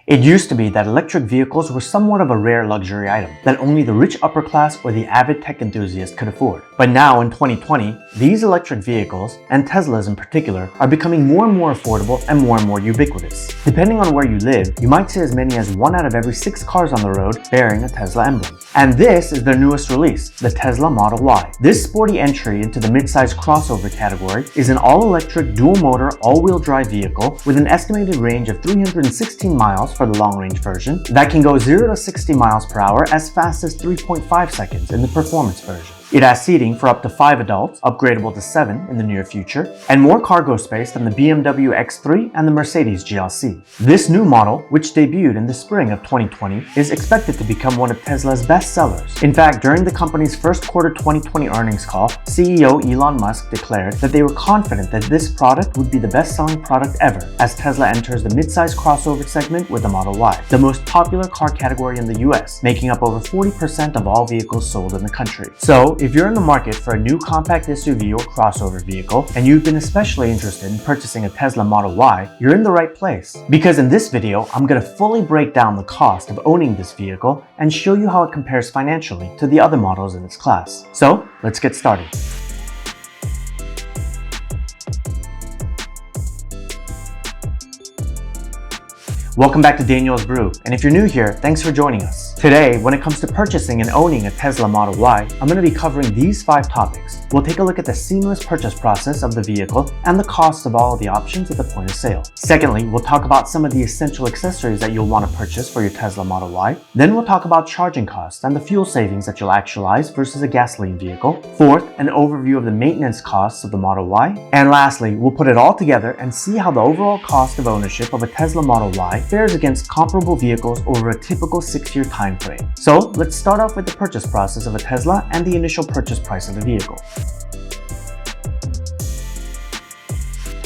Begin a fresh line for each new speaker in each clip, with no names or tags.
It used to be that electric vehicles were somewhat of a rare luxury item that only the rich upper class or the avid tech enthusiast could afford. But now in 2020, these electric vehicles, and Teslas in particular, are becoming more and more affordable and more ubiquitous. Depending on where you live, you might see as many as 1 out of every 6 cars on the road bearing a Tesla emblem. And this is their newest release, the Tesla Model Y. This sporty entry into the mid-size crossover category is an all-electric, dual-motor, all-wheel drive vehicle with an estimated range of 316 miles for the long-range version that can go 0 to 60 miles per hour as fast as 3.5 seconds in the performance version. It has seating for up to 5 adults, upgradable to 7 in the near future, and more cargo space than the BMW X3 and the Mercedes GLC. This new model, which debuted in the spring of 2020, is expected to become one of Tesla's best sellers. In fact, during the company's first quarter 2020 earnings call, CEO Elon Musk declared that they were confident that this product would be the best-selling product ever as Tesla enters the mid-size crossover segment with the Model Y, the most popular car category in the US, making up over 40% of all vehicles sold in the country. So, if you're in the market for a new compact SUV or crossover vehicle, and you've been especially interested in purchasing a Tesla Model Y, you're in the right place. Because in this video, I'm going to fully break down the cost of owning this vehicle and show you how it compares financially to the other models in its class. So, let's get started. Welcome back to Daniel's Brew, and if you're new here, thanks for joining us. Today, when it comes to purchasing and owning a Tesla Model Y, I'm going to be covering these 5 topics. We'll take a look at the seamless purchase process of the vehicle and the cost of all of the options at the point of sale. Secondly, we'll talk about some of the essential accessories that you'll want to purchase for your Tesla Model Y. Then we'll talk about charging costs and the fuel savings that you'll actualize versus a gasoline vehicle. Fourth, an overview of the maintenance costs of the Model Y. And lastly, we'll put it all together and see how the overall cost of ownership of a Tesla Model Y fares against comparable vehicles over a typical 6-year time frame. So let's start off with the purchase process of a Tesla and the initial purchase price of the vehicle.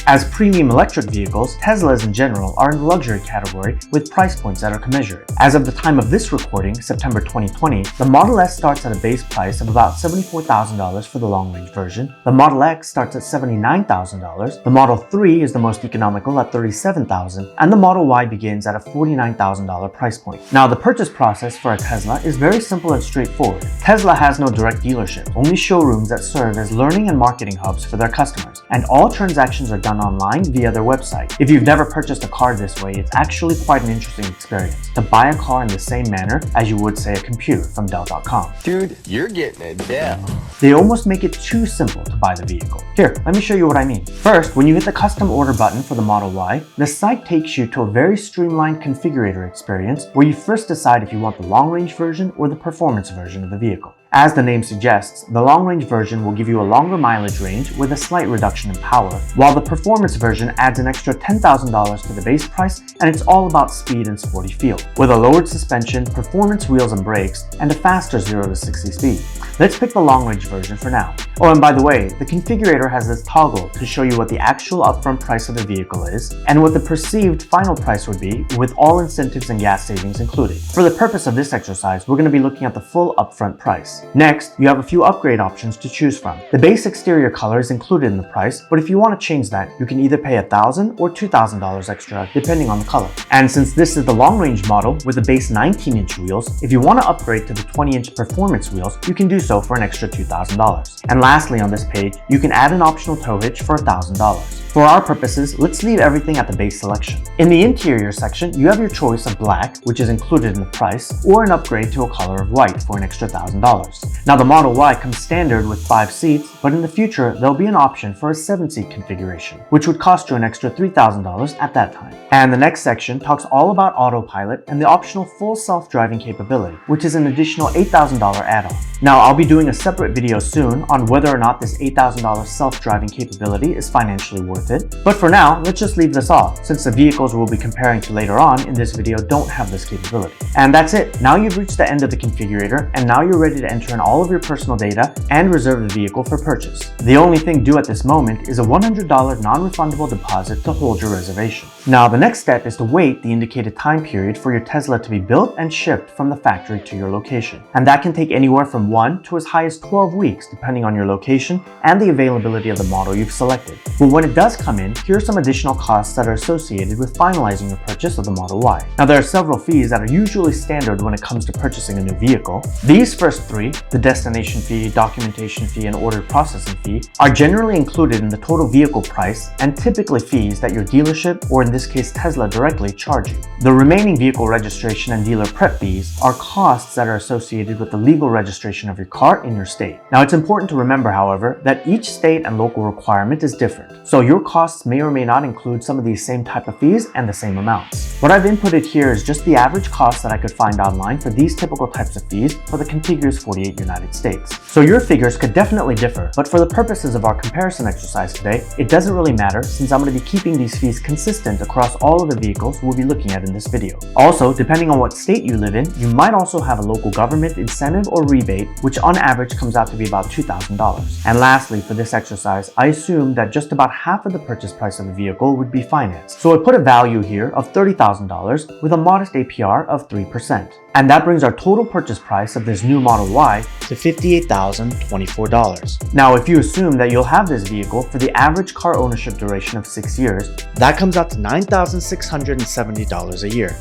As premium electric vehicles, Teslas in general are in the luxury category with price points that are commensurate. As of the time of this recording, September 2020, the Model S starts at a base price of about $74,000 for the long-range version. The Model X starts at $79,000. The Model 3 is the most economical at $37,000, and the Model Y begins at a $49,000 price point. Now, the purchase process for a Tesla is very simple and straightforward. Tesla has no direct dealership, only showrooms that serve as learning and marketing hubs for their customers, and all transactions are done online via their website. If you've never purchased a car this way, it's actually quite an interesting experience to buy a car in the same manner as you would, say, a computer from Dell.com.
Dude, you're getting a Dell.
They almost make it too simple to buy the vehicle. Here, let me show you what I mean. First, when you hit the custom order button for the Model Y, the site takes you to a very streamlined configurator experience where you first decide if you want the long-range version or the performance version of the vehicle. As the name suggests, the long-range version will give you a longer mileage range with a slight reduction in power, while the performance version adds an extra $10,000 to the base price, and it's all about speed and sporty feel, with a lowered suspension, performance wheels and brakes, and a faster 0 to 60 speed. Let's pick the long-range version for now. Oh, and by the way, the configurator has this toggle to show you what the actual upfront price of the vehicle is, and what the perceived final price would be with all incentives and gas savings included. For the purpose of this exercise, we're going to be looking at the full upfront price. Next, you have a few upgrade options to choose from. The base exterior color is included in the price, but if you want to change that, you can either pay $1,000 or $2,000 extra depending on the color. And since this is the long-range model with the base 19-inch wheels, if you want to upgrade to the 20-inch performance wheels, you can do so for an extra $2,000. And lastly on this page, you can add an optional tow hitch for $1,000. For our purposes, let's leave everything at the base selection. In the interior section, you have your choice of black, which is included in the price, or an upgrade to a color of white for an extra $1,000. Now the Model Y comes standard with 5 seats, but in the future, there'll be an option for a 7-seat configuration, which would cost you an extra $3,000 at that time. And the next section talks all about Autopilot and the optional full self-driving capability, which is an additional $8,000 add-on. Now, I'll be doing a separate video soon on whether or not this $8,000 self-driving capability is financially worth it. But for now, let's just leave this off, since the vehicles we'll be comparing to later on in this video don't have this capability. And that's it. Now you've reached the end of the configurator, and now you're ready to enter in all of your personal data and reserve the vehicle for purchase. The only thing due at this moment is a $100 non-refundable deposit to hold your reservation. Now, the next step is to wait the indicated time period for your Tesla to be built and shipped from the factory to your location. And that can take anywhere from 1 up to as high as 12 weeks depending on your location and the availability of the model you've selected. But when it does come in, here are some additional costs that are associated with finalizing your purchase of the Model Y. Now there are several fees that are usually standard when it comes to purchasing a new vehicle. These first three, the destination fee, documentation fee, and order processing fee, are generally included in the total vehicle price and typically fees that your dealership, or in this case Tesla directly, charge you. The remaining vehicle registration and dealer prep fees are costs that are associated with the legal registration of your car in your state. Now it's important to remember, however, that each state and local requirement is different, so your costs may or may not include some of these same type of fees and the same amounts. What I've inputted here is just the average cost that I could find online for these typical types of fees for the contiguous 48 United States. So your figures could definitely differ, but for the purposes of our comparison exercise today, it doesn't really matter since I'm going to be keeping these fees consistent across all of the vehicles we'll be looking at in this video. Also, depending on what state you live in, you might also have a local government incentive or rebate, which on average comes out to be about $2,000. And lastly, for this exercise, I assumed that just about half of the purchase price of the vehicle would be financed. So I put a value here of $30,000 with a modest APR of 3%. And that brings our total purchase price of this new Model Y to $58,024. Now, if you assume that you'll have this vehicle for the average car ownership duration of 6 years, that comes out to $9,670 a year.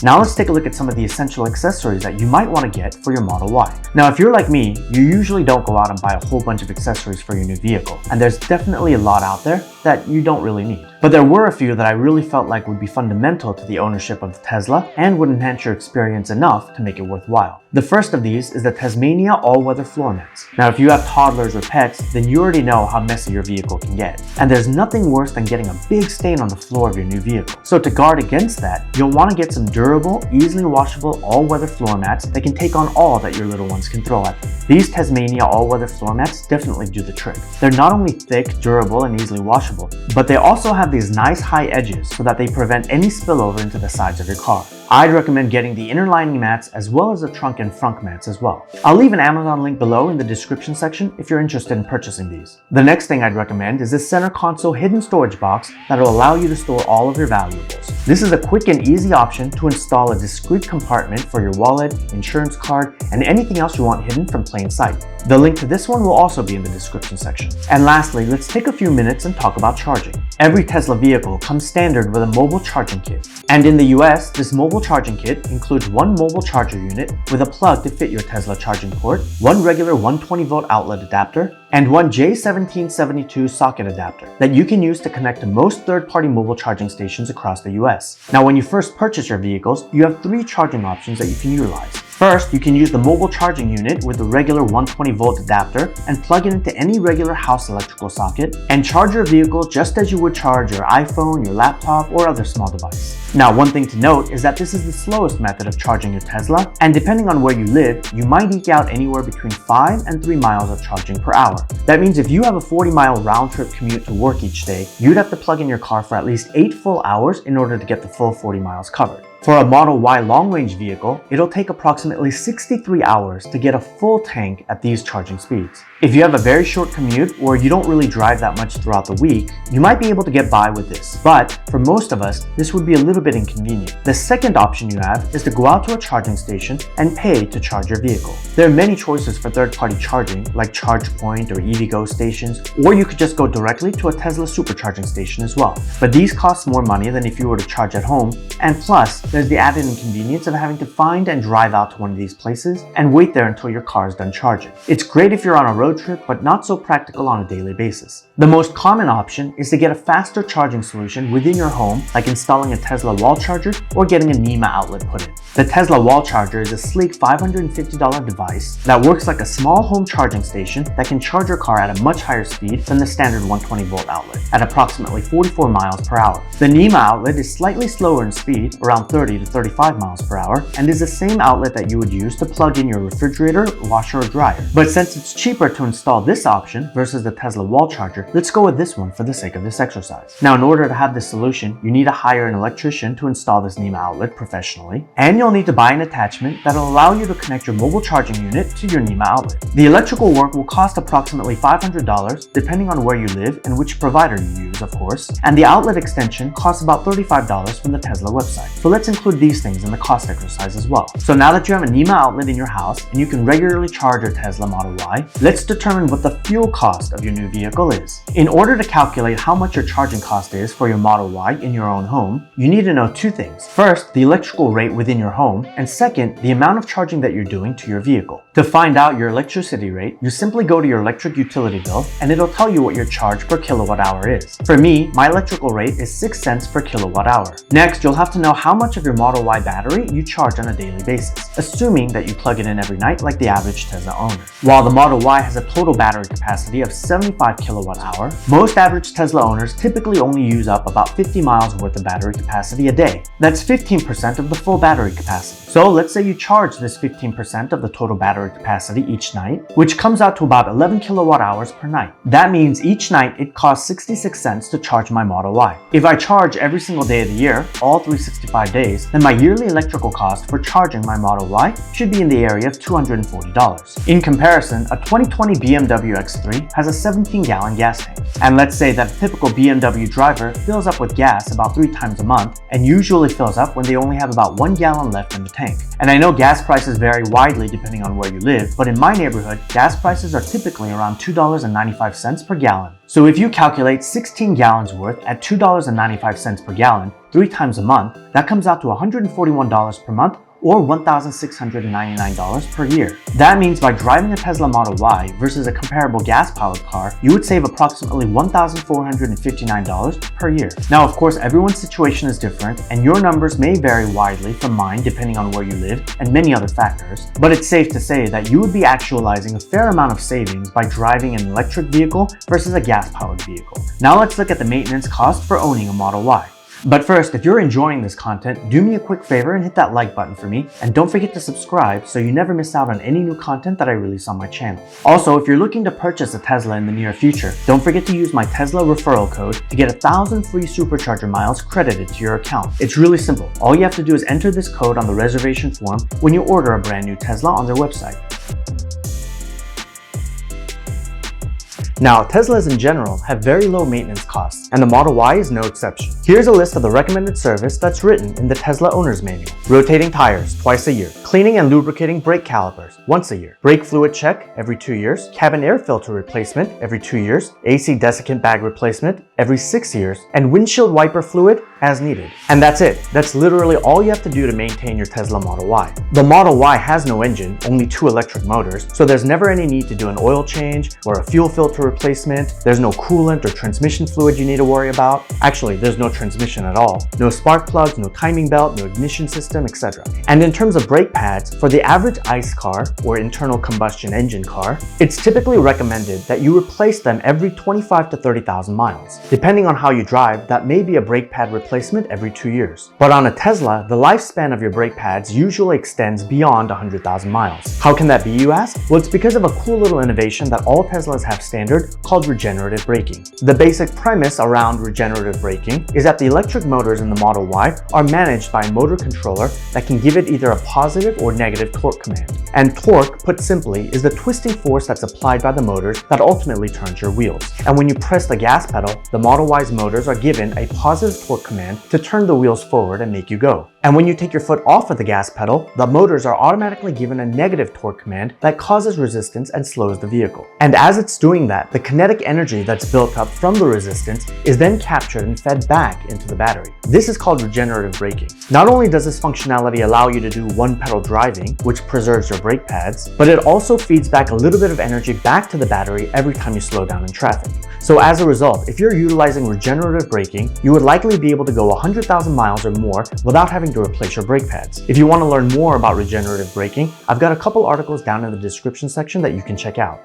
Now let's take a look at some of the essential accessories that you might want to get for your Model Y. Now if you're like me, you usually don't go out and buy a whole bunch of accessories for your new vehicle, and there's definitely a lot out there that you don't really need. But there were a few that I really felt like would be fundamental to the ownership of the Tesla and would enhance your experience enough to make it worthwhile. The first of these is the Tasmania all-weather floor mats. Now if you have toddlers or pets, then you already know how messy your vehicle can get. And there's nothing worse than getting a big stain on the floor of your new vehicle. So to guard against that, you'll want to get some durable, easily washable all-weather floor mats that can take on all that your little ones can throw at them. These Tasmania all-weather floor mats definitely do the trick. They're not only thick, durable, and easily washable, but they also have these nice high edges so that they prevent any spillover into the sides of your car. I'd recommend getting the inner lining mats as well as the trunk and front mats as well. I'll leave an Amazon link below in the description section if you're interested in purchasing these. The next thing I'd recommend is this center console hidden storage box that will allow you to store all of your valuables. This is a quick and easy option to install a discrete compartment for your wallet, insurance card, and anything else you want hidden from plain sight. The link to this one will also be in the description section. And lastly, let's take a few minutes and talk about charging. Every Tesla vehicle comes standard with a mobile charging kit. And in the US, this mobile charging kit includes one mobile charger unit with a plug to fit your Tesla charging port, one regular 120-volt outlet adapter, and one J1772 socket adapter that you can use to connect to most third-party mobile charging stations across the US. Now, when you first purchase your vehicles, you have 3 charging options that you can utilize. First, you can use the mobile charging unit with the regular 120-volt adapter and plug it into any regular house electrical socket and charge your vehicle just as you would charge your iPhone, your laptop, or other small device. Now, one thing to note is that this is the slowest method of charging your Tesla, and depending on where you live, you might eke out anywhere between 5 and 3 miles of charging per hour. That means if you have a 40-mile round-trip commute to work each day, you'd have to plug in your car for at least 8 full hours in order to get the full 40 miles covered. For a Model Y long-range vehicle, it'll take approximately 63 hours to get a full tank at these charging speeds. If you have a very short commute or you don't really drive that much throughout the week, you might be able to get by with this, but for most of us, this would be a little bit inconvenient. The second option you have is to go out to a charging station and pay to charge your vehicle. There are many choices for third-party charging, like ChargePoint or EVgo stations, or you could just go directly to a Tesla supercharging station as well. But these cost more money than if you were to charge at home, and plus, there's the added inconvenience of having to find and drive out to one of these places and wait there until your car is done charging. It's great if you're on a road trip, but not so practical on a daily basis. The most common option is to get a faster charging solution within your home, like installing a Tesla wall charger or getting a NEMA outlet put in. The Tesla wall charger is a sleek $550 device that works like a small home charging station that can charge your car at a much higher speed than the standard 120-volt outlet, at approximately 44 miles per hour. The NEMA outlet is slightly slower in speed, around 30 to 35 miles per hour, and is the same outlet that you would use to plug in your refrigerator, washer, or dryer. But since it's cheaper to install this option versus the Tesla wall charger, let's go with this one for the sake of this exercise. Now, in order to have this solution, you need to hire an electrician to install this NEMA outlet professionally, and you'll need to buy an attachment that'll allow you to connect your mobile charging unit to your NEMA outlet. The electrical work will cost approximately $500 depending on where you live and which provider you use, of course, and the outlet extension costs about $35 from the Tesla website. So let's let's include these things in the cost exercise as well. So now that you have a NEMA outlet in your house and you can regularly charge your Tesla Model Y, let's determine what the fuel cost of your new vehicle is. In order to calculate how much your charging cost is for your Model Y in your own home, you need to know two things. First, the electrical rate within your home, and second, the amount of charging that you're doing to your vehicle. To find out your electricity rate, you simply go to your electric utility bill and it'll tell you what your charge per kilowatt hour is. For me, my electrical rate is 6 cents per kilowatt hour. Next, you'll have to know how much of your Model Y battery you charge on a daily basis, assuming that you plug it in every night like the average Tesla owner. While the Model Y has a total battery capacity of 75 kilowatt hour, most average Tesla owners typically only use up about 50 miles worth of battery capacity a day. That's 15% of the full battery capacity. So let's say you charge this 15% of the total battery capacity each night, which comes out to about 11 kilowatt hours per night. That means each night it costs 66 cents to charge my Model Y. If I charge every single day of the year, all 365 days, then my yearly electrical cost for charging my Model Y should be in the area of $240. In comparison, a 2020 BMW X3 has a 17-gallon gas tank. And let's say that a typical BMW driver fills up with gas about 3 times a month and usually fills up when they only have about 1 gallon left in the tank. And I know gas prices vary widely depending on where you live, but in my neighborhood, gas prices are typically around $2.95 per gallon. So if you calculate 16 gallons worth at $2.95 per gallon 3 times a month, that comes out to $141 per month or $1,699 per year. That means by driving a Tesla Model Y versus a comparable gas-powered car, you would save approximately $1,459 per year. Now, of course, everyone's situation is different, and your numbers may vary widely from mine depending on where you live and many other factors, but it's safe to say that you would be actualizing a fair amount of savings by driving an electric vehicle versus a gas-powered vehicle. Now let's look at the maintenance cost for owning a Model Y. But first, if you're enjoying this content, do me a quick favor and hit that like button for me, and don't forget to subscribe so you never miss out on any new content that I release on my channel. Also, if you're looking to purchase a Tesla in the near future, don't forget to use my Tesla referral code to get 1,000 free Supercharger miles credited to your account. It's really simple. All you have to do is enter this code on the reservation form when you order a brand new Tesla on their website. Now, Teslas in general have very low maintenance costs, and the Model Y is no exception. Here's a list of the recommended service that's written in the Tesla Owner's Manual. Rotating tires twice a year, cleaning and lubricating brake calipers once a year, brake fluid check every 2 years, cabin air filter replacement every 2 years, AC desiccant bag replacement every 6 years, and windshield wiper fluid as needed. And that's it. That's literally all you have to do to maintain your Tesla Model Y. The Model Y has no engine, only 2 electric motors, so there's never any need to do an oil change or a fuel filter replacement. There's no coolant or transmission fluid you need to worry about. Actually, there's no transmission at all. No spark plugs, no timing belt, no ignition system, etc. And in terms of brake pads, for the average ICE car or internal combustion engine car, it's typically recommended that you replace them every 25 to 30,000 miles. Depending on how you drive, that may be a brake pad replacement every 2 years. But on a Tesla, the lifespan of your brake pads usually extends beyond 100,000 miles. How can that be, you ask? Well, it's because of a cool little innovation that all Teslas have standard called regenerative braking. The basic premise around regenerative braking is that the electric motors in the Model Y are managed by a motor controller that can give it either a positive or negative torque command. And torque, put simply, is the twisting force that's applied by the motors that ultimately turns your wheels. And when you press the gas pedal, the Model Y's motors are given a positive torque command to turn the wheels forward and make you go. And when you take your foot off of the gas pedal, the motors are automatically given a negative torque command that causes resistance and slows the vehicle. And as it's doing that, the kinetic energy that's built up from the resistance is then captured and fed back into the battery. This is called regenerative braking. Not only does this functionality allow you to do one-pedal driving, which preserves your brake pads, but it also feeds back a little bit of energy back to the battery every time you slow down in traffic. So as a result, if you're utilizing regenerative braking, you would likely be able to go 100,000 miles or more without having to replace your brake pads. If you want to learn more about regenerative braking, I've got a couple articles down in the description section that you can check out.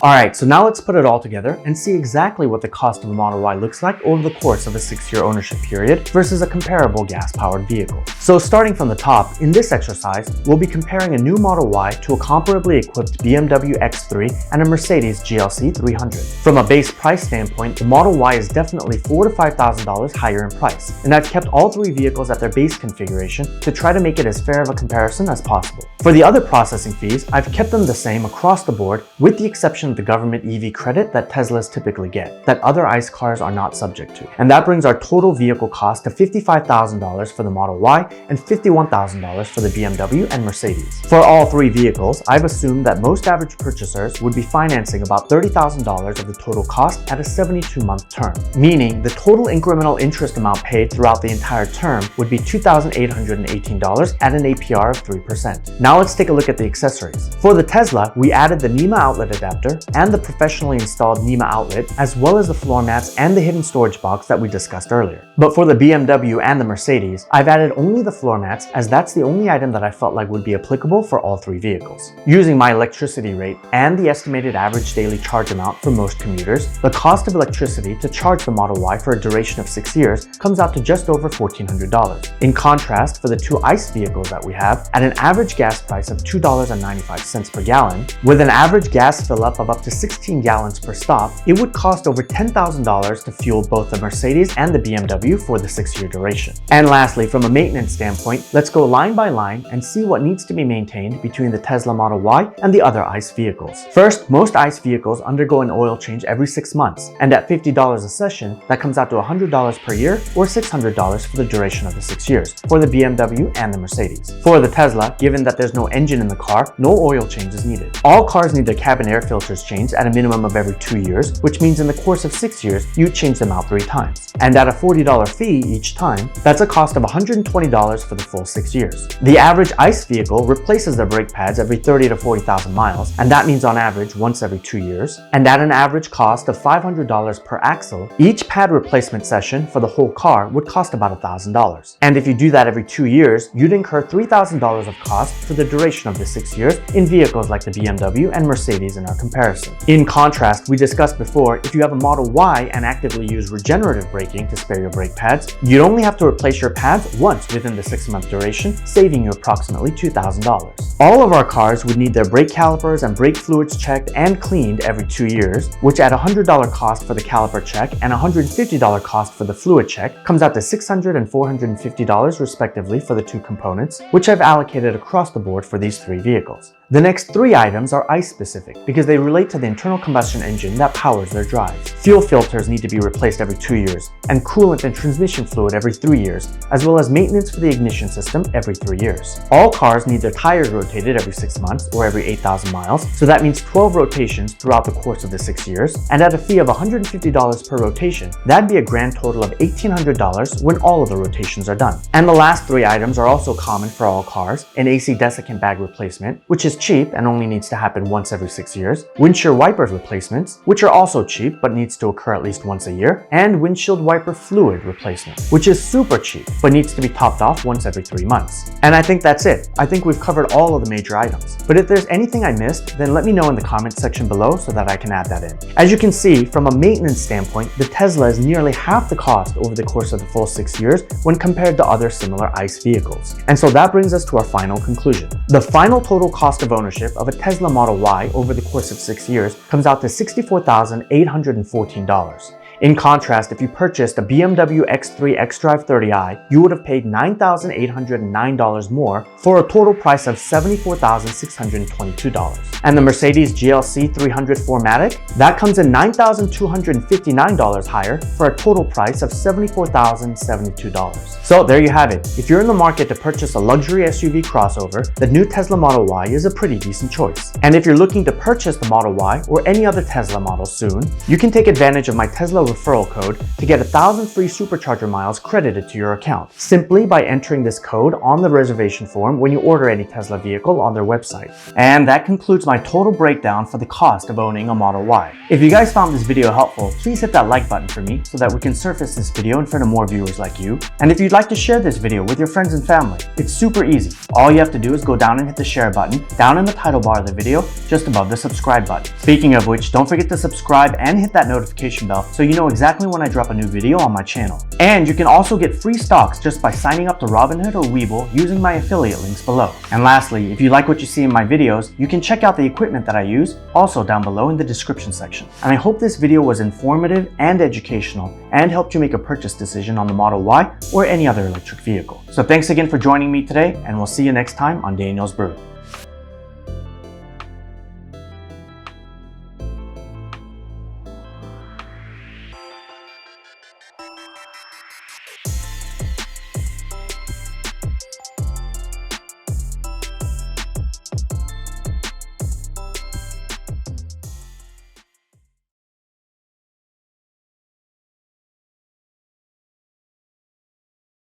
Alright, so now let's put it all together and see exactly what the cost of a Model Y looks like over the course of a 6-year ownership period versus a comparable gas-powered vehicle. So starting from the top, in this exercise, we'll be comparing a new Model Y to a comparably equipped BMW X3 and a Mercedes GLC 300. From a base price standpoint, the Model Y is definitely $4,000 to $5,000 higher in price, and I've kept all 3 vehicles at their base configuration to try to make it as fair of a comparison as possible. For the other processing fees, I've kept them the same across the board with the exception addition the government EV credit that Teslas typically get, that other ICE cars are not subject to. And that brings our total vehicle cost to $55,000 for the Model Y and $51,000 for the BMW and Mercedes. For all three vehicles, I've assumed that most average purchasers would be financing about $30,000 of the total cost at a 72-month term, meaning the total incremental interest amount paid throughout the entire term would be $2,818 at an APR of 3%. Now let's take a look at the accessories. For the Tesla, we added the NEMA outlet adapter and the professionally installed NEMA outlet, as well as the floor mats and the hidden storage box that we discussed earlier. But for the BMW and the Mercedes, I've added only the floor mats, as that's the only item that I felt like would be applicable for all three vehicles. Using my electricity rate and the estimated average daily charge amount for most commuters, the cost of electricity to charge the Model Y for a duration of 6 years comes out to just over $1,400. In contrast, for the two ICE vehicles that we have, at an average gas price of $2.95 per gallon, with an average gas fill-up of up to 16 gallons per stop, it would cost over $10,000 to fuel both the Mercedes and the BMW for the 6-year duration. And lastly, from a maintenance standpoint, let's go line by line and see what needs to be maintained between the Tesla Model Y and the other ICE vehicles. First, most ICE vehicles undergo an oil change every 6 months, and at $50 a session, that comes out to $100 per year or $600 for the duration of the 6 years for the BMW and the Mercedes. For the Tesla, given that there's no engine in the car, no oil change is needed. All cars need their cabin air filters changed at a minimum of every 2 years, which means in the course of 6 years, you change them out 3 times. And at a $40 fee each time, that's a cost of $120 for the full 6 years. The average ICE vehicle replaces their brake pads every 30 to 40,000 miles, and that means on average once every 2 years. And at an average cost of $500 per axle, each pad replacement session for the whole car would cost about $1,000. And if you do that every 2 years, you'd incur $3,000 of cost for the duration of the 6 years in vehicles like the BMW and Mercedes in our comparison. In contrast, we discussed before, if you have a Model Y and actively use regenerative braking to spare your brake pads, you'd only have to replace your pads once within the 6-month duration, saving you approximately $2,000. All of our cars would need their brake calipers and brake fluids checked and cleaned every 2 years, which at a $100 cost for the caliper check and $150 cost for the fluid check comes out to $600 and $450 respectively for the two components, which I've allocated across the board for these three vehicles. The next 3 items are ICE specific because they relate to the internal combustion engine that powers their drives. Fuel filters need to be replaced every 2 years, and coolant and transmission fluid every 3 years, as well as maintenance for the ignition system every 3 years. All cars need their tires rotated every 6 months or every 8,000 miles, so that means 12 rotations throughout the course of the 6 years, and at a fee of $150 per rotation, that'd be a grand total of $1,800 when all of the rotations are done. And the last 3 items are also common for all cars: an AC desiccant bag replacement, which is cheap and only needs to happen once every 6 years, windshield wipers replacements, which are also cheap but needs to occur at least once a year, and windshield wiper fluid replacement, which is super cheap but needs to be topped off once every 3 months. And I think that's it. I think we've covered all of the major items. But if there's anything I missed, then let me know in the comments section below so that I can add that in. As you can see, from a maintenance standpoint, the Tesla is nearly half the cost over the course of the full 6 years when compared to other similar ICE vehicles. And so that brings us to our final conclusion. The final total cost of ownership of a Tesla Model Y over the course of 6 years comes out to $64,814. In contrast, if you purchased a BMW X3 xDrive 30i, you would have paid $9,809 more for a total price of $74,622. And the Mercedes GLC 300 4MATIC, that comes in $9,259 higher for a total price of $74,072. So there you have it. If you're in the market to purchase a luxury SUV crossover, the new Tesla Model Y is a pretty decent choice. And if you're looking to purchase the Model Y or any other Tesla model soon, you can take advantage of my Tesla referral code to get 1,000 free Supercharger miles credited to your account, simply by entering this code on the reservation form when you order any Tesla vehicle on their website. And that concludes my total breakdown for the cost of owning a Model Y. If you guys found this video helpful, please hit that like button for me so that we can surface this video in front of more viewers like you. And if you'd like to share this video with your friends and family, it's super easy. All you have to do is go down and hit the share button down in the title bar of the video, just above the subscribe button. Speaking of which, don't forget to subscribe and hit that notification bell so you know exactly when I drop a new video on my channel. And you can also get free stocks just by signing up to Robinhood or Webull using my affiliate links below. And lastly, if you like what you see in my videos, you can check out the equipment that I use also down below in the description section. And I hope this video was informative and educational and helped you make a purchase decision on the Model Y or any other electric vehicle. So thanks again for joining me today, and we'll see you next time on Daniel's Brew.